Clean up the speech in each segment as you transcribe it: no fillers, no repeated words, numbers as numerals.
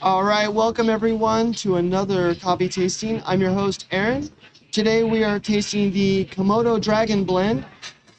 All right, welcome everyone to another coffee tasting. I'm your host, Aaron. Today we are tasting the Komodo Dragon blend.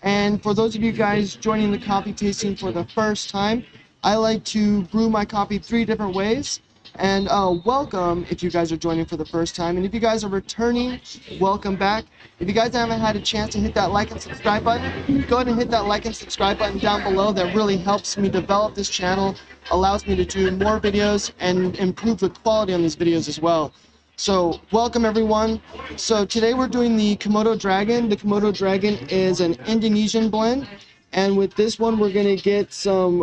And for those of you guys joining the coffee tasting for the first time, I like to brew my coffee 3 different ways. And welcome if you guys are joining for the first time. And if you guys are returning, welcome back. If you guys haven't had a chance to hit that like and subscribe button, go ahead and hit that like and subscribe button down below. That really helps me develop this channel, allows me to do more videos and improve the quality on these videos as well. So welcome everyone. So today we're doing the Komodo Dragon. The Komodo Dragon is an Indonesian blend. And with this one, we're gonna get some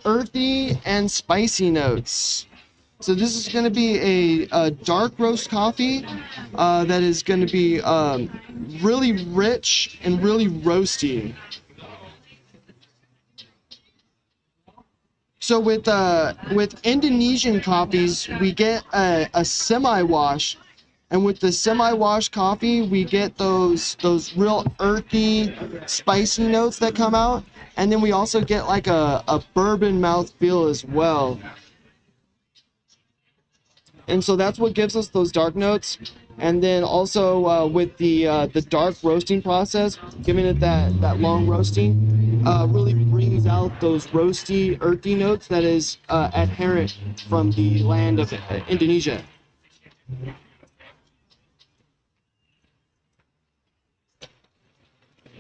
earthy and spicy notes. So this is going to be a dark roast coffee that is going to be really rich and really roasty. So with Indonesian coffees, we get a semi-wash, and with the semi-wash coffee, we get those real earthy, spicy notes that come out, and then we also get like a bourbon mouthfeel as well. And so that's what gives us those dark notes. And then also with the dark roasting process, giving it that long roasting, really brings out those roasty, earthy notes that is adherent from the land of Indonesia.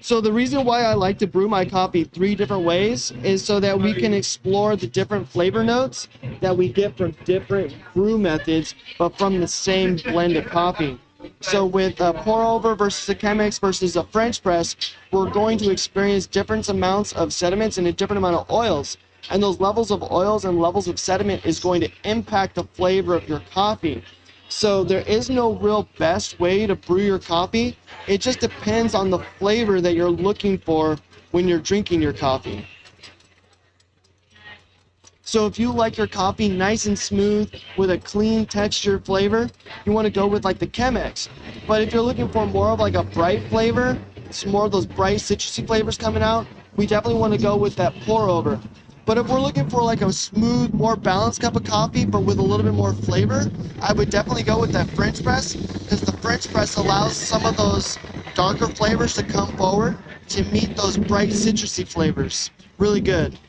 So the reason why I like to brew my coffee 3 different ways is so that we can explore the different flavor notes that we get from different brew methods, but from the same blend of coffee. So with a pour over versus a Chemex versus a French press, we're going to experience different amounts of sediments and a different amount of oils. And those levels of oils and levels of sediment is going to impact the flavor of your coffee. So there is no real best way to brew your coffee. It just depends on the flavor that you're looking for when you're drinking your coffee. So if you like your coffee nice and smooth with a clean texture flavor, you want to go with like the Chemex. But if you're looking for more of like a bright flavor, it's more of those bright citrusy flavors coming out, we definitely want to go with that pour over. But if we're looking for like a smooth, more balanced cup of coffee, but with a little bit more flavor, I would definitely go with that French press, because the French press allows some of those darker flavors to come forward to meet those bright citrusy flavors. Really good.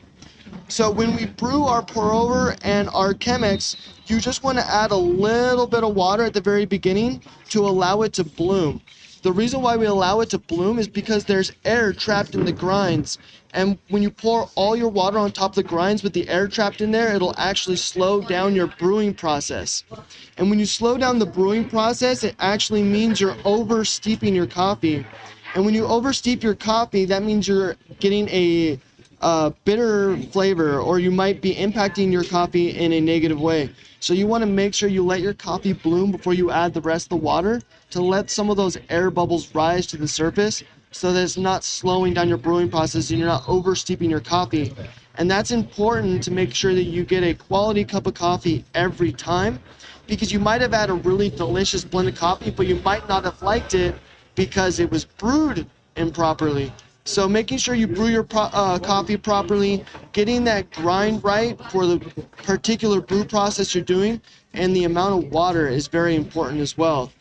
So when we brew our pour over and our Chemex, you just want to add a little bit of water at the very beginning to allow it to bloom. The reason why we allow it to bloom is because there's air trapped in the grinds. And when you pour all your water on top of the grinds with the air trapped in there, it'll actually slow down your brewing process. And when you slow down the brewing process, it actually means you're over steeping your coffee. And when you over steep your coffee, that means you're getting a bitter flavor, or you might be impacting your coffee in a negative way. So you want to make sure you let your coffee bloom before you add the rest of the water, to let some of those air bubbles rise to the surface, so that it's not slowing down your brewing process and you're not over steeping your coffee. And that's important to make sure that you get a quality cup of coffee every time, because you might have had a really delicious blend of coffee, but you might not have liked it because it was brewed improperly. So making sure you brew your coffee properly, getting that grind right for the particular brew process you're doing, and the amount of water is very important as well.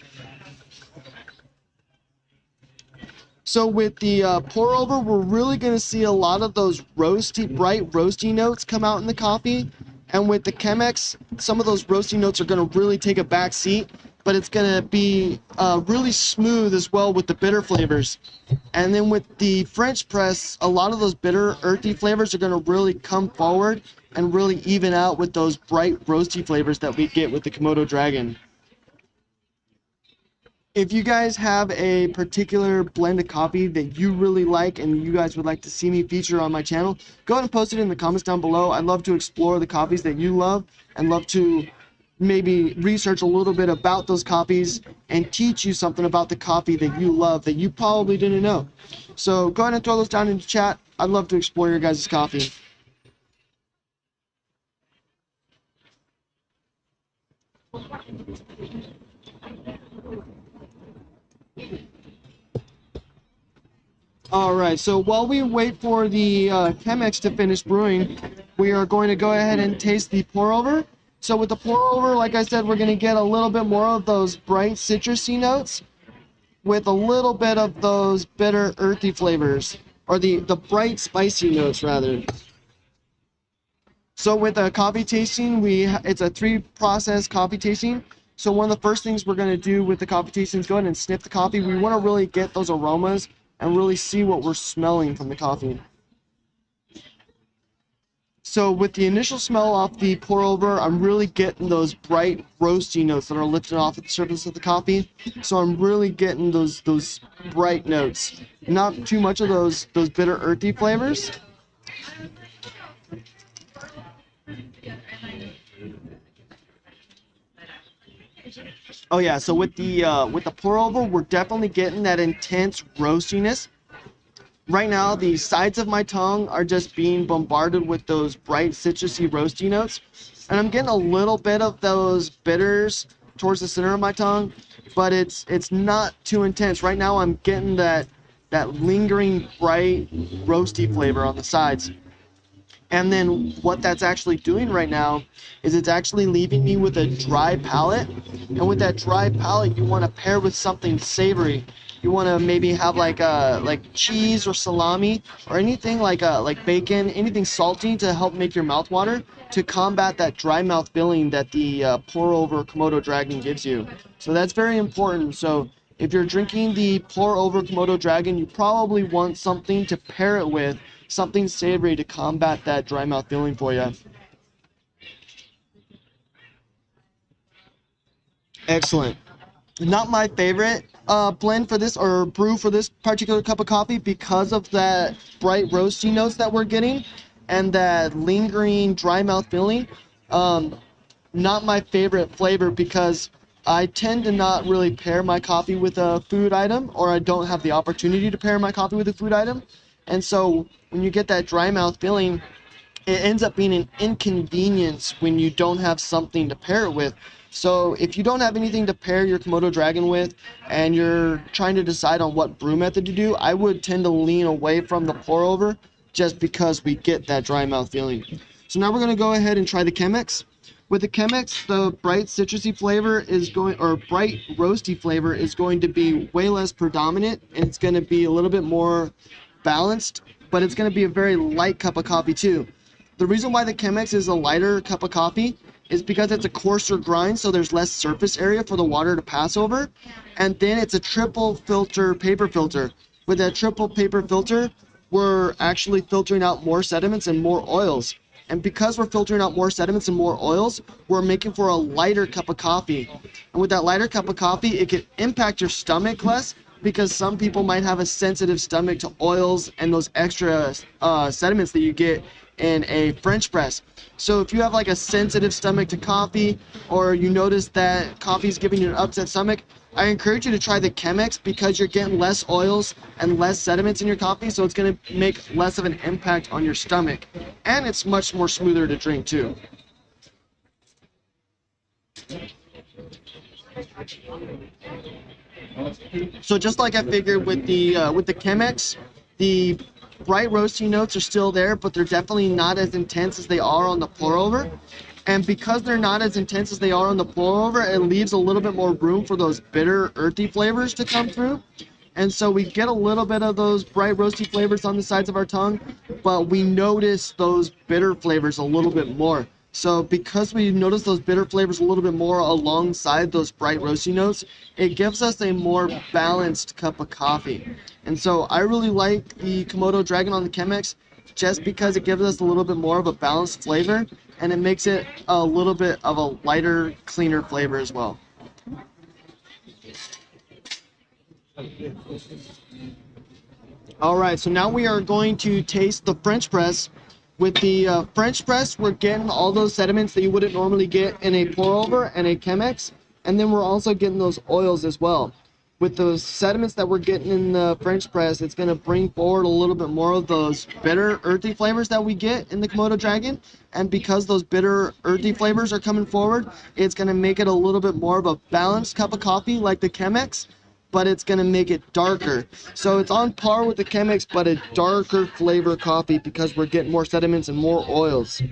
So with the pour over, we're really going to see a lot of those roasty, bright roasty notes come out in the coffee. And with the Chemex, some of those roasty notes are going to really take a back seat, but it's going to be really smooth as well with the bitter flavors. And then with the French press, a lot of those bitter, earthy flavors are going to really come forward and really even out with those bright, roasty flavors that we get with the Komodo Dragon. If you guys have a particular blend of coffee that you really like and you guys would like to see me feature on my channel, go ahead and post it in the comments down below. I'd love to explore the coffees that you love and love to maybe research a little bit about those coffees and teach you something about the coffee that you love that you probably didn't know. So go ahead and throw those down in the chat. I'd love to explore your guys' coffee. All right, so while we wait for the Chemex to finish brewing, we are going to go ahead and taste the pour over. So with the pour over, like I said, we're going to get a little bit more of those bright citrusy notes with a little bit of those bitter earthy flavors, or the bright spicy notes rather. So with a coffee tasting, it's a 3-process coffee tasting. So one of the first things we're going to do with the coffee tasting is go ahead and sniff the coffee. We want to really get those aromas and really see what we're smelling from the coffee. So with the initial smell off the pour over, I'm really getting those bright roasty notes that are lifting off at the surface of the coffee. So I'm really getting those bright notes. Not too much of those bitter earthy flavors. Oh yeah, so with the pour over, we're definitely getting that intense roastiness. Right now, the sides of my tongue are just being bombarded with those bright citrusy roasty notes, and I'm getting a little bit of those bitters towards the center of my tongue, but it's not too intense. Right now, I'm getting that lingering bright roasty flavor on the sides. And then what that's actually doing right now is it's actually leaving me with a dry palate. And with that dry palate, you want to pair with something savory. You want to maybe have like cheese or salami or anything like bacon, anything salty to help make your mouth water to combat that dry mouth feeling that the pour over Komodo Dragon gives you. So that's very important. So if you're drinking the pour over Komodo Dragon, you probably want something to pair it with, something savory to combat that dry mouth feeling for you. Excellent. Not my favorite blend for this or brew for this particular cup of coffee because of that bright roasty notes that we're getting and that lingering dry mouth feeling. Not my favorite flavor because I tend to not really pair my coffee with a food item, or I don't have the opportunity to pair my coffee with a food item. And so when you get that dry mouth feeling, it ends up being an inconvenience when you don't have something to pair it with. So if you don't have anything to pair your Komodo Dragon with and you're trying to decide on what brew method to do, I would tend to lean away from the pour over just because we get that dry mouth feeling. So now we're going to go ahead and try the Chemex. With the Chemex, the bright citrusy flavor is going, or bright roasty flavor is going to be way less predominant, and it's going to be a little bit more balanced, but it's going to be a very light cup of coffee too. The reason why the Chemex is a lighter cup of coffee is because it's a coarser grind, so there's less surface area for the water to pass over. And then it's a triple filter paper filter. With that triple paper filter, we're actually filtering out more sediments and more oils. And because we're filtering out more sediments and more oils, we're making for a lighter cup of coffee. And with that lighter cup of coffee, it can impact your stomach less because some people might have a sensitive stomach to oils and those extra sediments that you get in a French press. So if you have like a sensitive stomach to coffee, or you notice that coffee is giving you an upset stomach, I encourage you to try the Chemex because you're getting less oils and less sediments in your coffee, so it's going to make less of an impact on your stomach. And it's much more smoother to drink too. So just like I figured with the Chemex, the bright roasty notes are still there, but they're definitely not as intense as they are on the pour over. And because they're not as intense as they are on the pour over, it leaves a little bit more room for those bitter, earthy flavors to come through. And so we get a little bit of those bright roasty flavors on the sides of our tongue, but we notice those bitter flavors a little bit more. So because we notice those bitter flavors a little bit more alongside those bright roasty notes, it gives us a more balanced cup of coffee. And so I really like the Komodo Dragon on the Chemex just because it gives us a little bit more of a balanced flavor, and it makes it a little bit of a lighter, cleaner flavor as well. All right, so now we are going to taste the French press. With the French press, we're getting all those sediments that you wouldn't normally get in a pour over and a Chemex, and then we're also getting those oils as well. with those sediments that we're getting in the French press, it's going to bring forward a little bit more of those bitter, earthy flavors that we get in the Komodo Dragon. And because those bitter, earthy flavors are coming forward, it's going to make it a little bit more of a balanced cup of coffee like the Chemex, but it's going to make it darker. So it's on par with the Chemex, but a darker flavor coffee because we're getting more sediments and more oils.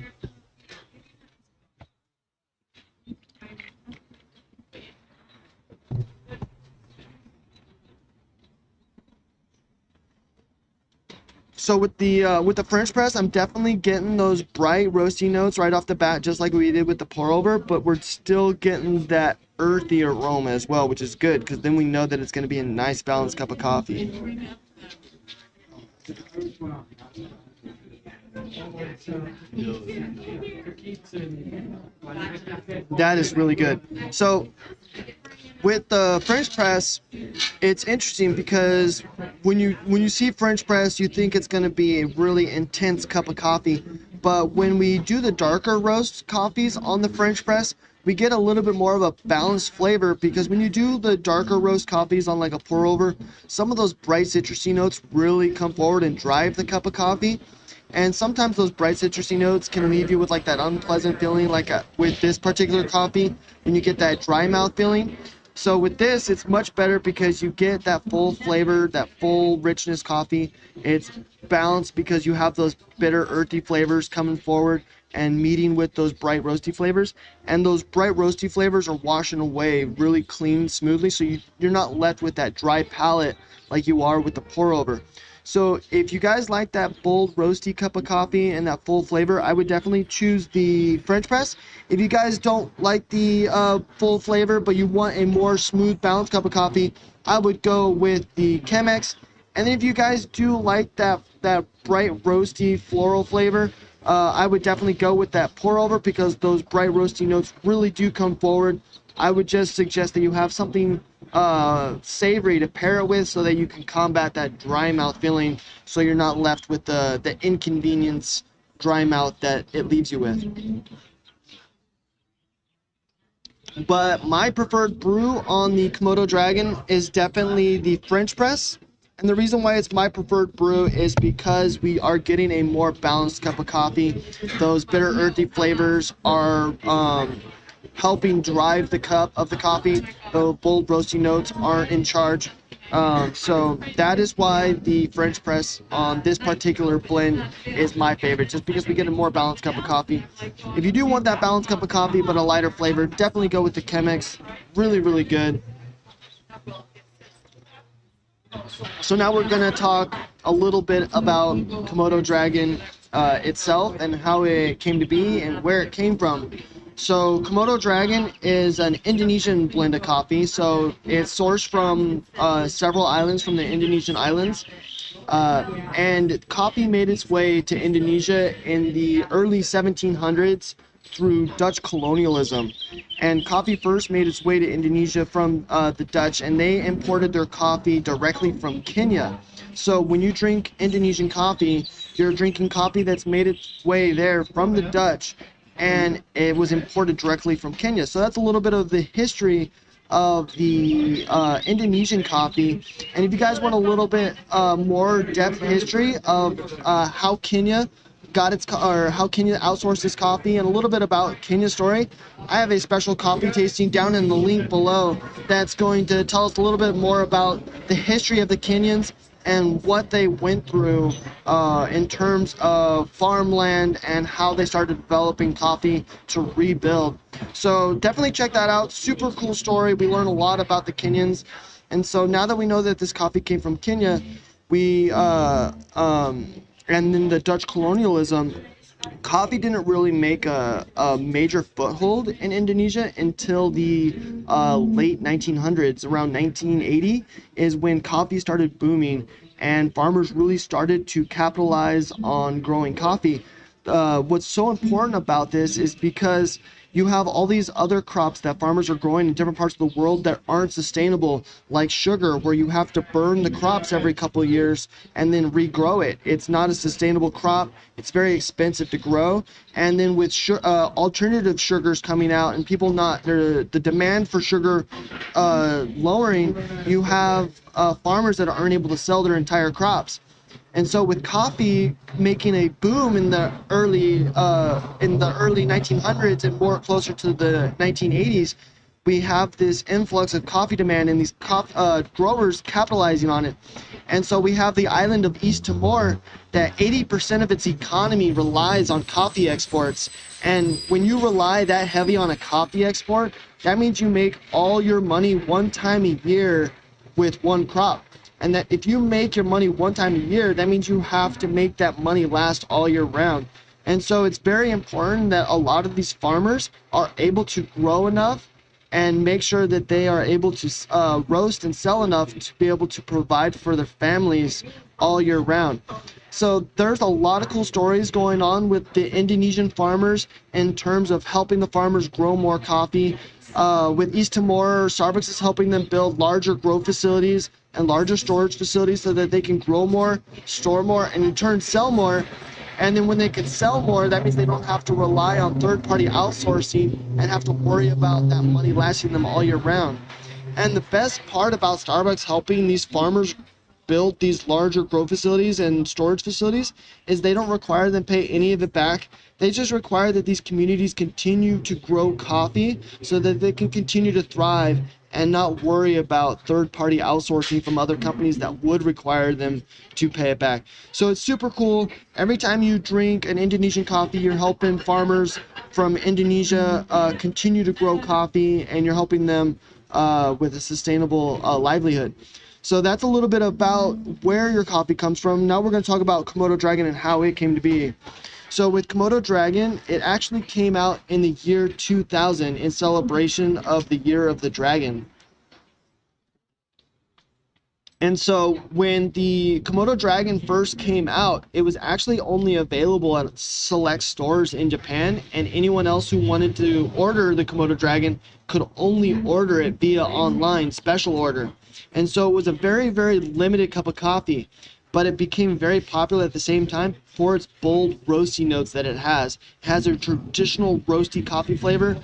So with the French press, I'm definitely getting those bright roasty notes right off the bat, just like we did with the pour over, but we're still getting that earthy aroma as well, which is good because then we know that it's going to be a nice balanced cup of coffee. That is really good. So with the French press, it's interesting because when you see French press, you think it's going to be a really intense cup of coffee. But when we do the darker roast coffees on the French press, we get a little bit more of a balanced flavor because when you do the darker roast coffees on like a pour over, some of those bright citrusy notes really come forward and drive the cup of coffee. And sometimes those bright citrusy notes can leave you with like that unpleasant feeling, like with this particular coffee, when you get that dry mouth feeling. So with this, it's much better because you get that full flavor, that full richness coffee. It's balanced because you have those bitter, earthy flavors coming forward and meeting with those bright, roasty flavors. And those bright, roasty flavors are washing away really clean, smoothly, so you're not left with that dry palate like you are with the pour over. So if you guys like that bold roasty cup of coffee and that full flavor, I would definitely choose the French press. If you guys don't like the full flavor, but you want a more smooth, balanced cup of coffee, I would go with the Chemex. And then if you guys do like that bright roasty floral flavor, I would definitely go with that pour over because those bright roasty notes really do come forward. I would just suggest that you have something savory to pair it with so that you can combat that dry mouth feeling so you're not left with the inconvenience dry mouth that it leaves you with. But my preferred brew on the Komodo Dragon is definitely the French press. And the reason why it's my preferred brew is because we are getting a more balanced cup of coffee. Those bitter, earthy flavors are helping drive the cup of the coffee. The bold, roasty notes aren't in charge. So that is why the French press on this particular blend is my favorite, just because we get a more balanced cup of coffee. If you do want that balanced cup of coffee but a lighter flavor, definitely go with the Chemex. Really, really good. So now we're going to talk a little bit about Komodo Dragon itself and how it came to be and where it came from. So Komodo Dragon is an Indonesian blend of coffee. So it's sourced from several islands from the Indonesian islands. And coffee made its way to Indonesia in the early 1700s through Dutch colonialism. And coffee first made its way to Indonesia from the Dutch, and they imported their coffee directly from Kenya. So when you drink Indonesian coffee, you're drinking coffee that's made its way there from the Dutch, and it was imported directly from Kenya. So that's a little bit of the history of the Indonesian coffee. And if you guys want a little bit more depth history of how Kenya got its or how Kenya outsourced its coffee and a little bit about Kenya's story, I have a special coffee tasting down in the link below that's going to tell us a little bit more about the history of the Kenyans and what they went through in terms of farmland and how they started developing coffee to rebuild. So definitely check that out. Super cool story. We learn a lot about the Kenyans. And so now that we know that this coffee came from Kenya, we and then the Dutch colonialism, coffee didn't really make a major foothold in Indonesia until the late 1900s. Around 1980 is when coffee started booming and farmers really started to capitalize on growing coffee. What's so important about this is because You have all these other crops that farmers are growing in different parts of the world that aren't sustainable, like sugar, where you have to burn the crops every couple of years and then regrow it. It's not a sustainable crop. It's very expensive to grow. And then with alternative sugars coming out and people not, the demand for sugar lowering, you have farmers that aren't able to sell their entire crops. And so with coffee making a boom in the early 1900s and more closer to the 1980s, we have this influx of coffee demand and these growers capitalizing on it. And so we have the island of East Timor that 80% of its economy relies on coffee exports. And when you rely that heavy on a coffee export, that means you make all your money one time a year with one crop. And that if you make your money one time a year, that means you have to make that money last all year round. And so it's very important that a lot of these farmers are able to grow enough and make sure that they are able to roast and sell enough to be able to provide for their families all year round. So there's a lot of cool stories going on with the Indonesian farmers in terms of helping the farmers grow more coffee. With East Timor, Starbucks is helping them build larger grow facilities and larger storage facilities so that they can grow more, store more, and in turn sell more. And then when they can sell more, that means they don't have to rely on third-party outsourcing and have to worry about that money lasting them all year round. And the best part about Starbucks helping these farmers build these larger grow facilities and storage facilities is they don't require them to pay any of it back. They just require that these communities continue to grow coffee so that they can continue to thrive and not worry about third-party outsourcing from other companies that would require them to pay it back. So it's super cool. Every time you drink an Indonesian coffee, you're helping farmers from Indonesia continue to grow coffee, and you're helping them with a sustainable livelihood. So that's a little bit about where your coffee comes from. Now we're going to talk about Komodo Dragon and how it came to be. So with Komodo Dragon, it actually came out in the year 2000 in celebration of the Year of the Dragon. And so when the Komodo Dragon first came out, it was actually only available at select stores in Japan, and anyone else who wanted to order the Komodo Dragon could only order it via online special order. And so it was a very, very limited cup of coffee, but it became very popular at the same time for its bold roasty notes that it has. It has a traditional roasty coffee flavor,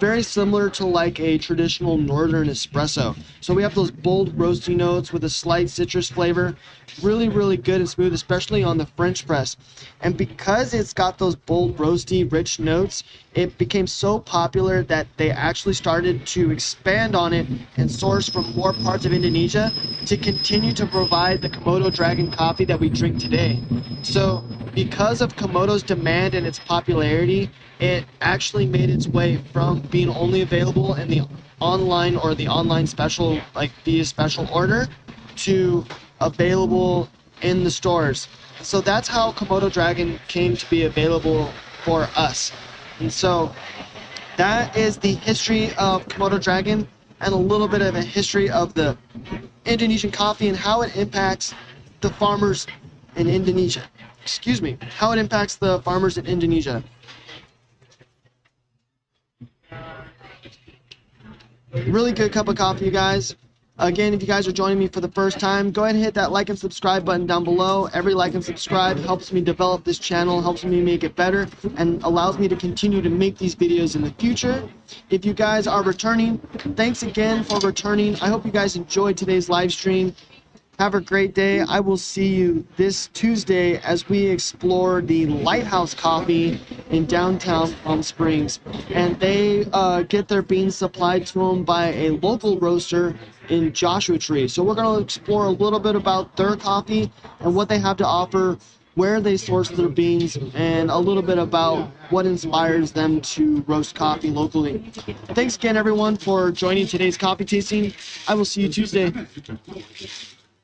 very similar to like a traditional northern espresso. So we have those bold roasty notes with a slight citrus flavor, really, really good and smooth, especially on the French press. And because it's got those bold roasty rich notes, it became so popular that they actually started to expand on it and source from more parts of Indonesia to continue to provide the Komodo Dragon coffee that we drink today. So because of Komodo's demand and its popularity, it actually made its way from being only available in the online or the online special, like via special order, to available in the stores. So that's how Komodo Dragon came to be available for us. And so that is the history of Komodo Dragon and a little bit of a history of the Indonesian coffee and how it impacts the farmers in Indonesia. Excuse me, how it impacts the farmers in Indonesia. Really good cup of coffee, you guys. Again, if you guys are joining me for the first time, go ahead and hit that like and subscribe button down below. Every like and subscribe helps me develop this channel, helps me make it better, and allows me to continue to make these videos in the future. If you guys are returning, thanks again for returning. I hope you guys enjoyed today's live stream. Have a great day. I will see you this Tuesday as we explore the Lighthouse Coffee in downtown Palm Springs. And they get their beans supplied to them by a local roaster in Joshua Tree. So we're going to explore a little bit about their coffee and what they have to offer, where they source their beans, and a little bit about what inspires them to roast coffee locally. Thanks again, everyone, for joining today's coffee tasting. I will see you Tuesday.